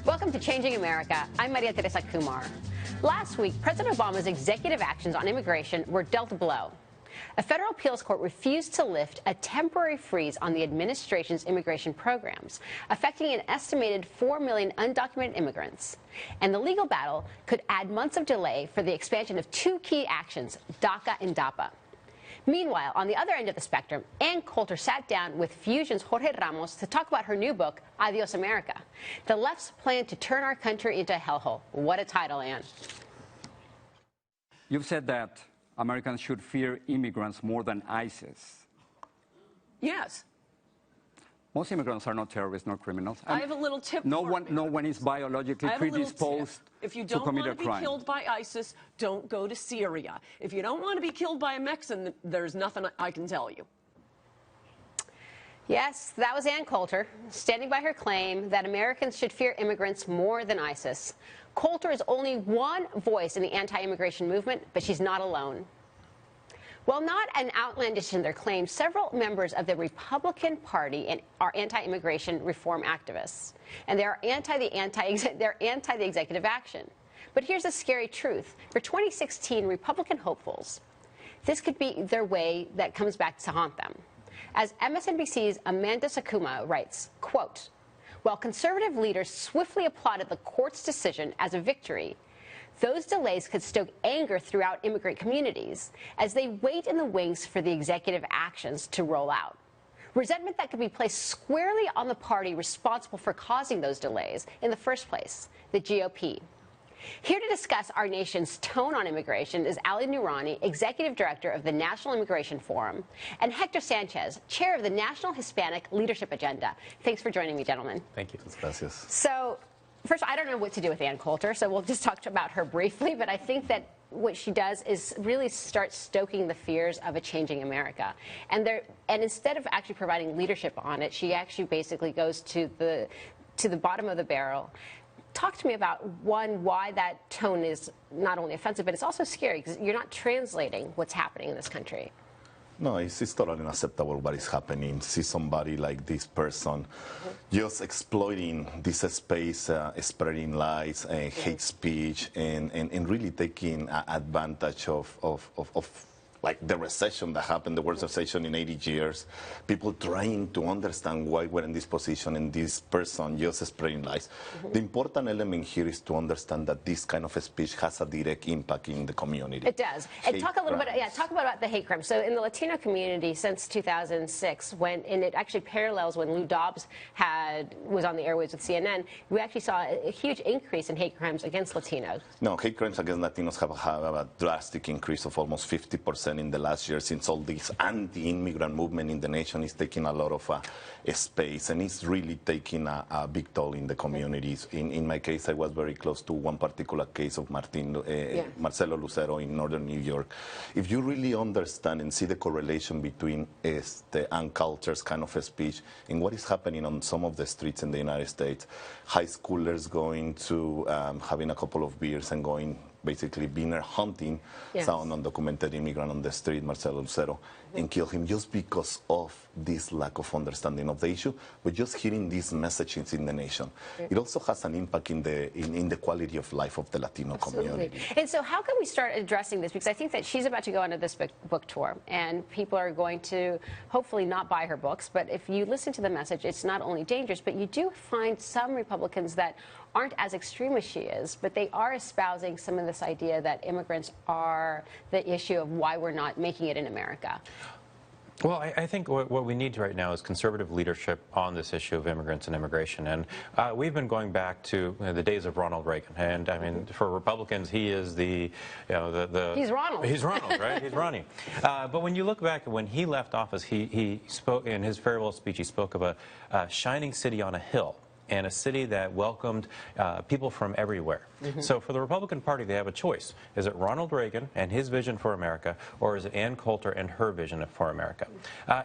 Welcome to Changing America. I'm Maria Teresa Kumar. Last week, President Obama's executive actions on immigration were dealt a blow. A federal appeals court refused to lift a temporary freeze on the administration's immigration programs, affecting an estimated 4 million undocumented immigrants. And the legal battle could add months of delay for the expansion of two key actions, DACA and DAPA. Meanwhile, on the other end of the spectrum, Ann Coulter sat down with Fusion's Jorge Ramos to talk about her new book, Adios America, the left's plan to turn our country into a hellhole. What a title, Ann. You've said that Americans should fear immigrants more than ISIS. Yes. Most immigrants are not terrorists, nor criminals. I have a little tip no for one, you. No one is biologically predisposed if you to don't commit want a to be crime. killed by ISIS, don't go to Syria. If you don't want to be killed by a Mexican, there's nothing I can tell you. Yes, that was Ann Coulter, standing by her claim that Americans should fear immigrants more than ISIS. Coulter is only one voice in the anti-immigration movement, but she's not alone. While not an outlandish in their claims, several members of the Republican Party are anti-immigration reform activists, and they're anti the executive action. But here's the scary truth. For 2016 Republican hopefuls, this could be their way that comes back to haunt them. As MSNBC's Amanda Sakuma writes, quote, while conservative leaders swiftly applauded the court's decision as a victory, those delays could stoke anger throughout immigrant communities as they wait in the wings for the executive actions to roll out. Resentment that could be placed squarely on the party responsible for causing those delays in the first place, the GOP. Here to discuss our nation's tone on immigration is Ali Noorani, Executive Director of the National Immigration Forum, and Hector Sanchez, Chair of the National Hispanic Leadership Agenda. Thanks for joining me, gentlemen. Thank you. Gracias. So, first, I don't know what to do with Ann Coulter, so we'll just talk about her briefly, but I think that what she does is really start stoking the fears of a changing America. And instead of actually providing leadership on it, she actually basically goes to the bottom of the barrel. Talk to me about, one, why that tone is not only offensive, but it's also scary, because you're not translating what's happening in this country. No, it's totally unacceptable what is happening. See somebody like this person just exploiting this space, spreading lies, hate speech, and really taking advantage of like the recession that happened, the worst recession in 80 years. People trying to understand why we're in this position, and this person just spreading lies. The important element here is to understand that this kind of speech has a direct impact in the community. It does. And talk a little bit, talk about the hate crime. So in the Latino community since 2006, and it actually parallels when Lou Dobbs was on the airwaves with CNN, we actually saw a huge increase in hate crimes against Latinos. No, hate crimes against Latinos have a drastic increase of almost 50% in the last year, since all this anti-immigrant movement in the nation is taking a lot of space, and it's really taking a big toll in the communities. In my case, I was very close to one particular case of Marcelo Lucero in northern New York. If you really understand and see the correlation between the Ann Coulter's kind of speech and what is happening on some of the streets in the United States, high schoolers going to having a couple of beers and going basically dinner hunting some undocumented immigrant on the street, Marcelo Lucero, and kill him just because of this lack of understanding of the issue, but just hearing these messages in the nation. It also has an impact in the quality of life of the Latino community. And so how can we start addressing this? Because I think that she's about to go on this book tour, and people are going to hopefully not buy her books, but if you listen to the message, it's not only dangerous, but you do find some Republicans that aren't as extreme as she is, but they are espousing some of this idea that immigrants are the issue of why we're not making it in America. Well, I think what we need right now is conservative leadership on this issue of immigrants and immigration. And we've been going back to the days of Ronald Reagan. And I mean, for Republicans, he is the, He's Ronald. He's Ronald, right? He's Ronnie. But when you look back, when he left office, he spoke in his farewell speech, he spoke of a shining city on a hill, and a city that welcomed people from everywhere. So for the Republican Party, they have a choice. Is it Ronald Reagan and his vision for America, or is it Ann Coulter and her vision for America?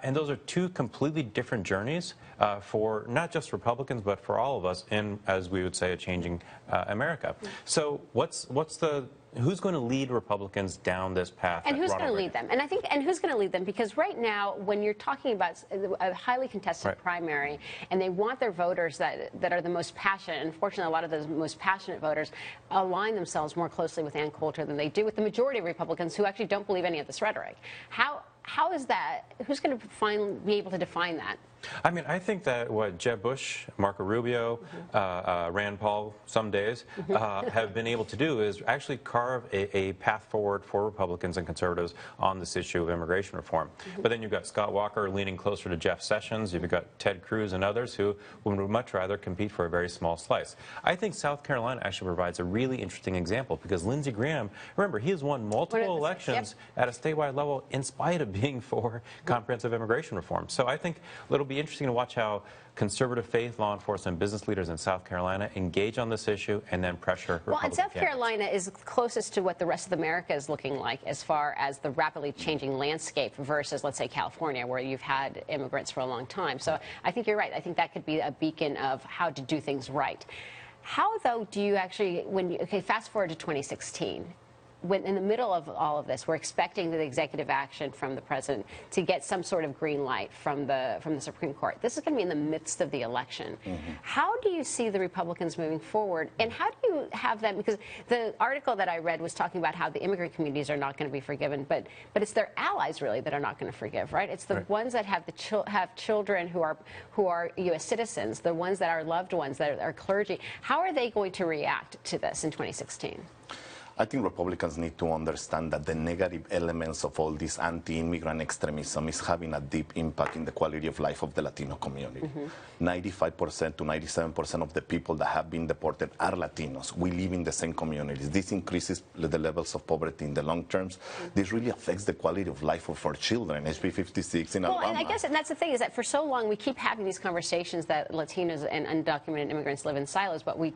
And those are two completely different journeys for not just Republicans, but for all of us in, as we would say, a changing America. So what's the who's going to lead Republicans down this path? And who's going to lead them? And I think, and who's going to lead them? Because right now, when you're talking about a highly contested primary, and they want their voters that are the most passionate, unfortunately, a lot of those most passionate voters align themselves more closely with Ann Coulter than they do with the majority of Republicans who actually don't believe any of this rhetoric. How is that? Who's going to be able to define that? I mean, I think that what Jeb Bush, Marco Rubio, Rand Paul, some days, have been able to do is actually carve a path forward for Republicans and conservatives on this issue of immigration reform. But then you've got Scott Walker leaning closer to Jeff Sessions. You've got Ted Cruz and others who would much rather compete for a very small slice. I think South Carolina actually provides a really interesting example because Lindsey Graham, remember, he has won multiple elections at a statewide level in spite of being for comprehensive immigration reform. So I think it'll be interesting to watch how conservative faith, law enforcement, business leaders in South Carolina engage on this issue and then pressure Republican and South Carolina is closest to what the rest of America is looking like as far as the rapidly changing landscape versus, let's say, California, where you've had immigrants for a long time. So I think you're right. I think that could be a beacon of how to do things right. How, though, do you actually, fast forward to 2016, when in the middle of all of this, we're expecting the executive action from the president to get some sort of green light from the Supreme Court. This is going to be in the midst of the election. How do you see the Republicans moving forward, and how do you have them? Because the article that I read was talking about how the immigrant communities are not going to be forgiven, but it's their allies really that are not going to forgive, right? It's the ones that have children who are U.S. citizens, the ones that are loved ones that are clergy. How are they going to react to this in 2016? I think Republicans need to understand that the negative elements of all this anti-immigrant extremism is having a deep impact in the quality of life of the Latino community. 95% to 97% of the people that have been deported are Latinos. We live in the same communities. This increases the levels of poverty in the long terms. This really affects the quality of life of our children. HB 56 in Alabama. And I guess that's the thing, is that for so long we keep having these conversations that Latinos and undocumented immigrants live in silos, but we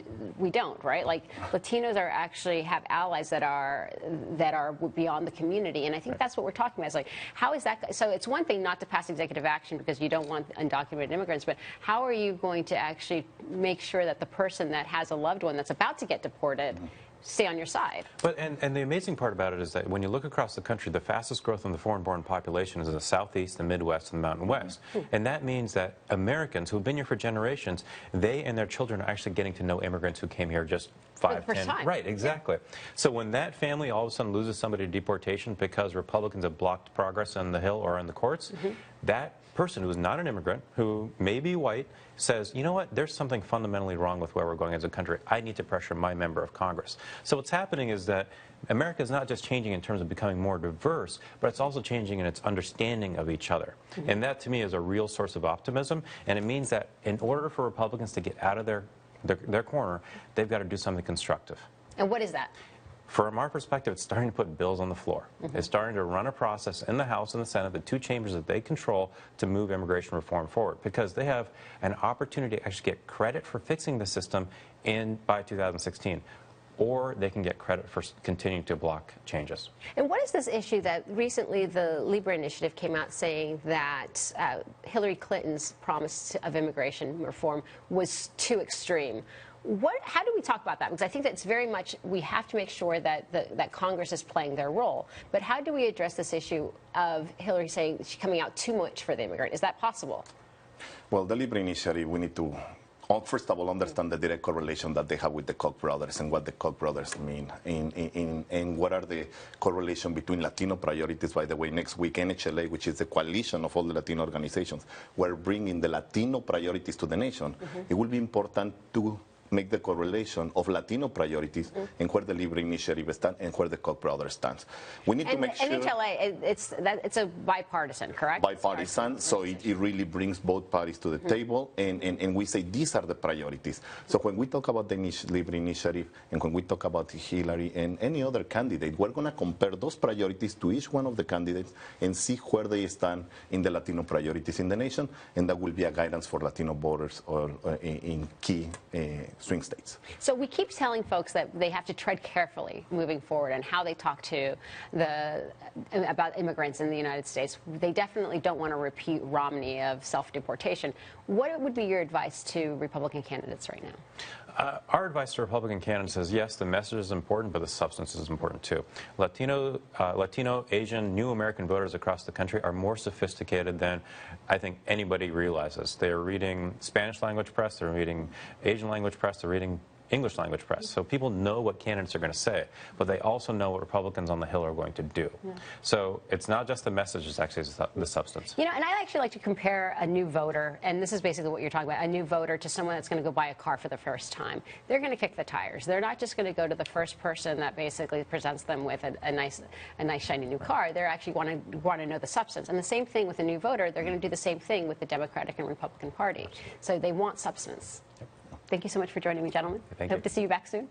don't, right? Like, Latinos are actually have allies that are beyond the community, and I think that's what we're talking about. It's like, how is that? So it's one thing not to pass executive action because you don't want undocumented immigrants, but how are you going to actually make sure that the person that has a loved one that's about to get deported stay on your side? But and the amazing part about it is that when you look across the country, the fastest growth in the foreign-born population is in the Southeast, the Midwest, and the Mountain West. And that means that Americans who have been here for generations, they and their children are actually getting to know immigrants who came here just 5, 10. Right, exactly. So when that family all of a sudden loses somebody to deportation because Republicans have blocked progress on the Hill or in the courts, that person who is not an immigrant, who may be white, says, you know what, there's something fundamentally wrong with where we're going as a country. I need to pressure my member of Congress. So what's happening is that America is not just changing in terms of becoming more diverse, but it's also changing in its understanding of each other. And that, to me, is a real source of optimism. And it means that in order for Republicans to get out of their corner, they've got to do something constructive. And what is that? From our perspective, it's starting to put bills on the floor. It's starting to run a process in the House and the Senate, the two chambers that they control, to move immigration reform forward, because they have an opportunity to actually get credit for fixing the system by 2016. Or they can get credit for continuing to block changes. And what is this issue that recently the Libre Initiative came out saying that Hillary Clinton's promise of immigration reform was too extreme? How do we talk about that? Because I think that it's very much, we have to make sure that that Congress is playing their role. But how do we address this issue of Hillary saying she's coming out too much for the immigrant? Is that possible? Well, the Libre Initiative, we need to, first of all, understand the direct correlation that they have with the Koch brothers and what the Koch brothers mean, and what are the correlation between Latino priorities. By the way, next week, NHLA, which is the coalition of all the Latino organizations, we're bringing the Latino priorities to the nation. It will be important to make the correlation of Latino priorities and where the Libre Initiative stands and where the Koch brothers stands. We need to make sure... NHLA, it's a bipartisan, correct? Bipartisan, so it really brings both parties to the table, and we say these are the priorities. So when we talk about the Libre Initiative and when we talk about Hillary and any other candidate, we're going to compare those priorities to each one of the candidates and see where they stand in the Latino priorities in the nation, and that will be a guidance for Latino voters or in key swing states. So we keep telling folks that they have to tread carefully moving forward and how they talk to about immigrants in the United States. They definitely don't want to repeat Romney of self-deportation. What would be your advice to Republican candidates right now? Our advice to Republican candidates is, yes, the message is important, but the substance is important too. Latino, Asian, new American voters across the country are more sophisticated than I think anybody realizes. They're reading Spanish language press, they're reading Asian language press, they're reading English language press. So people know what candidates are going to say, but they also know what Republicans on the Hill are going to do. Yeah. So it's not just the message, it's actually the substance. You know, and I actually like to compare a new voter, and this is basically what you're talking about, a new voter to someone that's going to go buy a car for the first time. They're going to kick the tires. They're not just going to go to the first person that basically presents them with a nice shiny new car. They're actually want to know the substance. And the same thing with a new voter. They're going to do the same thing with the Democratic and Republican Party. So they want substance. Yep. Thank you so much for joining me, gentlemen. Thank you. Hope to see you back soon.